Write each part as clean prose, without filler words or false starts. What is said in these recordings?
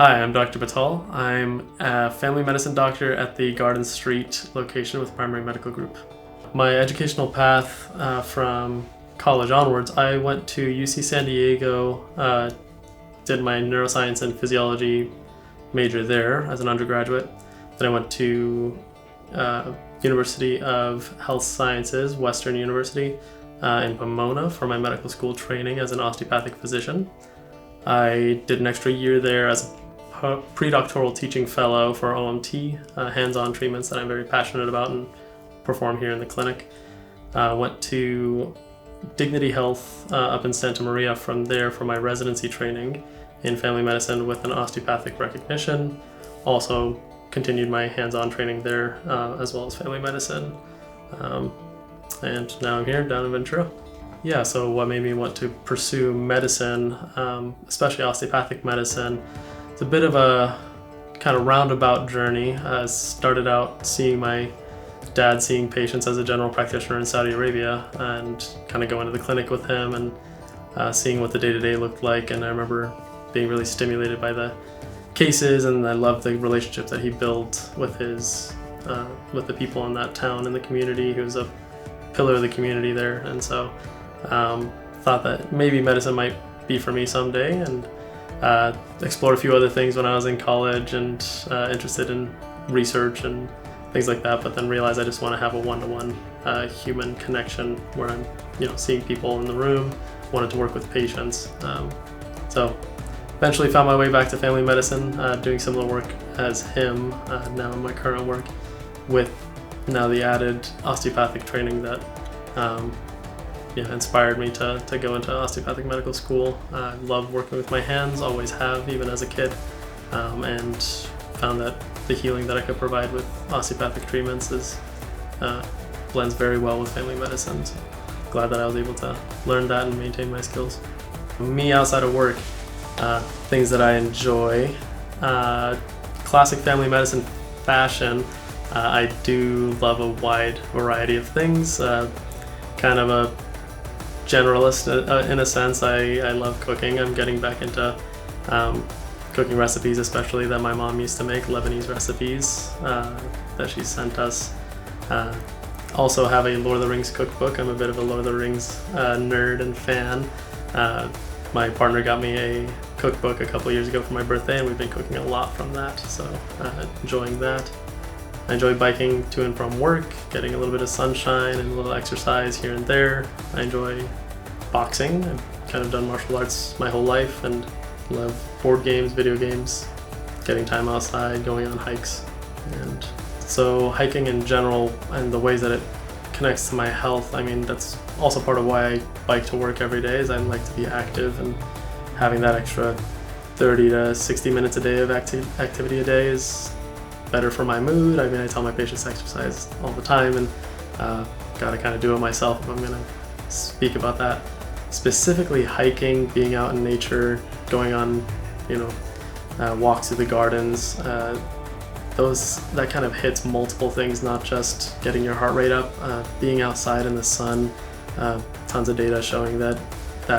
Hi, I'm Dr. Batal. I'm a family medicine doctor at the Garden Street location with Primary Medical Group. My educational path from college onwards, I went to UC San Diego, did my neuroscience and physiology major there as an undergraduate. Then I went to University of Health Sciences, Western University in Pomona for my medical school training as an osteopathic physician. I did an extra year there as a pre-doctoral teaching fellow for OMT, hands-on treatments that I'm very passionate about and perform here in the clinic. Went to Dignity Health up in Santa Maria from there for my residency training in family medicine with an osteopathic recognition. Also continued my hands-on training there as well as family medicine. And now I'm here down in Ventura. Yeah, so what made me want to pursue medicine, especially osteopathic medicine, it's a bit of a kind of roundabout journey. I started out seeing my dad seeing patients as a general practitioner in Saudi Arabia and kind of going to the clinic with him and seeing what the day-to-day looked like. And I remember being really stimulated by the cases, and I loved the relationship that he built with with the people in that town and the community. He was a pillar of the community there, and so thought that maybe medicine might be for me someday, and explored a few other things when I was in college and interested in research and things like that, but then realized I just want to have a one-to-one human connection where I'm seeing people in the room, wanted to work with patients. So eventually found my way back to family medicine, doing similar work as him now in my current work, with now the added osteopathic training that inspired me to go into osteopathic medical school. I love working with my hands, always have, even as a kid, and found that the healing that I could provide with osteopathic treatments blends very well with family medicine. So glad that I was able to learn that and maintain my skills. Me outside of work, things that I enjoy, classic family medicine fashion. I do love a wide variety of things, kind of a generalist in a sense. I love cooking. I'm getting back into cooking recipes, especially that my mom used to make, Lebanese recipes that she sent us. Also have a Lord of the Rings cookbook. I'm a bit of a Lord of the Rings nerd and fan. My partner got me a cookbook a couple years ago for my birthday, and we've been cooking a lot from that, so enjoying that. I enjoy biking to and from work, getting a little bit of sunshine and a little exercise here and there. I enjoy boxing. I've kind of done martial arts my whole life and love board games, video games, getting time outside, going on hikes. And so hiking in general and the ways that it connects to my health, I mean, that's also part of why I bike to work every day, is I like to be active, and having that extra 30 to 60 minutes a day of activity a day is better for my mood. I mean, I tell my patients to exercise all the time, and gotta kind of do it myself if I'm gonna speak about that. Specifically hiking, being out in nature, going on, walks through the gardens, that kind of hits multiple things, not just getting your heart rate up, being outside in the sun, tons of data showing that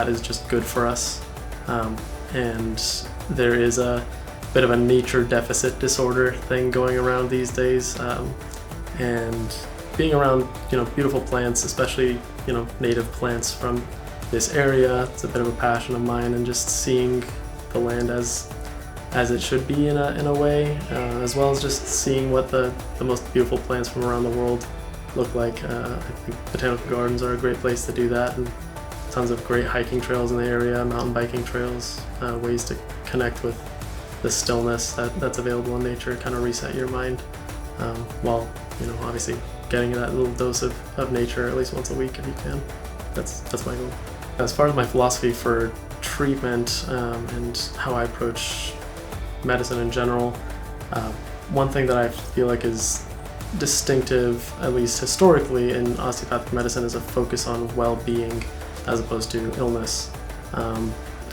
is just good for us. And there is a bit of a nature deficit disorder thing going around these days, and being around beautiful plants, especially native plants from this area, it's a bit of a passion of mine, and just seeing the land as it should be in a way, as well as just seeing what the most beautiful plants from around the world look like. I think botanical gardens are a great place to do that, and tons of great hiking trails in the area, mountain biking trails, ways to connect with the stillness that's available in nature, kind of reset your mind, while obviously getting that little dose of nature at least once a week if you can. That's my goal. As far as my philosophy for treatment and how I approach medicine in general, one thing that I feel like is distinctive, at least historically, in osteopathic medicine is a focus on well-being as opposed to illness,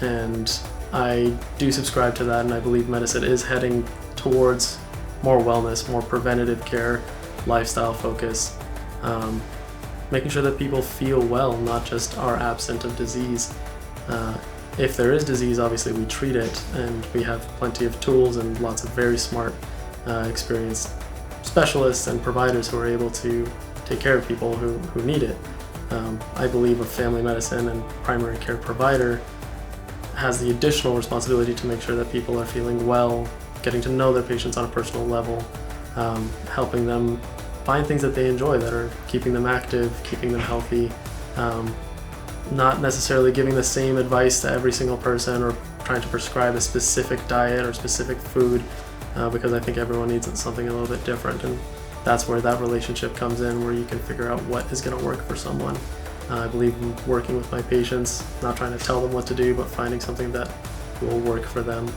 and I do subscribe to that, and I believe medicine is heading towards more wellness, more preventative care, lifestyle focus, making sure that people feel well, not just are absent of disease. if there is disease, obviously we treat it, and we have plenty of tools and lots of very smart, experienced specialists and providers who are able to take care of people who need it. I believe a family medicine and primary care provider has the additional responsibility to make sure that people are feeling well, getting to know their patients on a personal level, helping them find things that they enjoy that are keeping them active, keeping them healthy, not necessarily giving the same advice to every single person or trying to prescribe a specific diet or specific food, because I think everyone needs something a little bit different, and that's where that relationship comes in, where you can figure out what is going to work for someone. I believe in working with my patients, not trying to tell them what to do, but finding something that will work for them,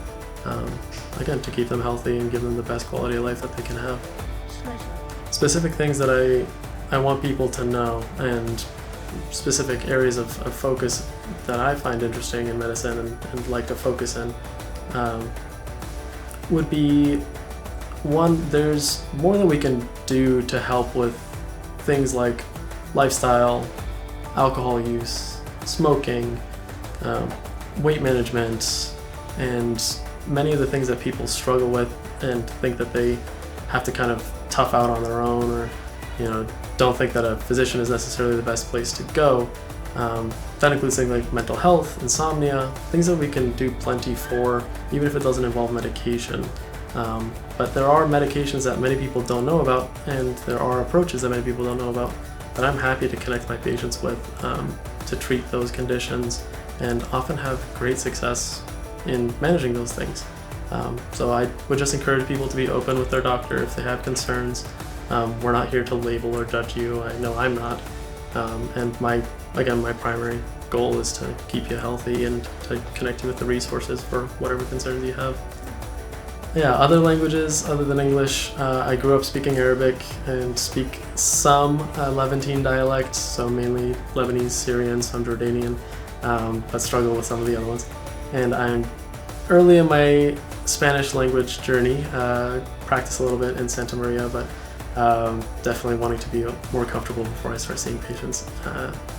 again, to keep them healthy and give them the best quality of life that they can have. Specific things that I want people to know, and specific areas of focus that I find interesting in medicine and like to focus in, would be, one, there's more that we can do to help with things like lifestyle, alcohol use, smoking, weight management, and many of the things that people struggle with and think that they have to kind of tough out on their own, or don't think that a physician is necessarily the best place to go. That includes things like mental health, insomnia, things that we can do plenty for, even if it doesn't involve medication. But there are medications that many people don't know about, and there are approaches that many people don't know about that I'm happy to connect my patients with, to treat those conditions, and often have great success in managing those things. So I would just encourage people to be open with their doctor if they have concerns. We're not here to label or judge you. I know I'm not. And my primary goal is to keep you healthy and to connect you with the resources for whatever concerns you have. Yeah, other languages other than English. I grew up speaking Arabic and speak some Levantine dialects, so mainly Lebanese, Syrian, some Jordanian, but struggle with some of the other ones. And I'm early in my Spanish language journey, practice a little bit in Santa Maria, but definitely wanting to be more comfortable before I start seeing patients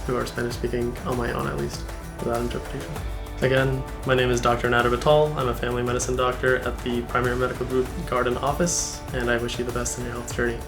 who are Spanish speaking on my own, at least, without interpretation. Again, my name is Dr. Nader Batal. I'm a family medicine doctor at the Primary Medical Group Garden office, and I wish you the best in your health journey.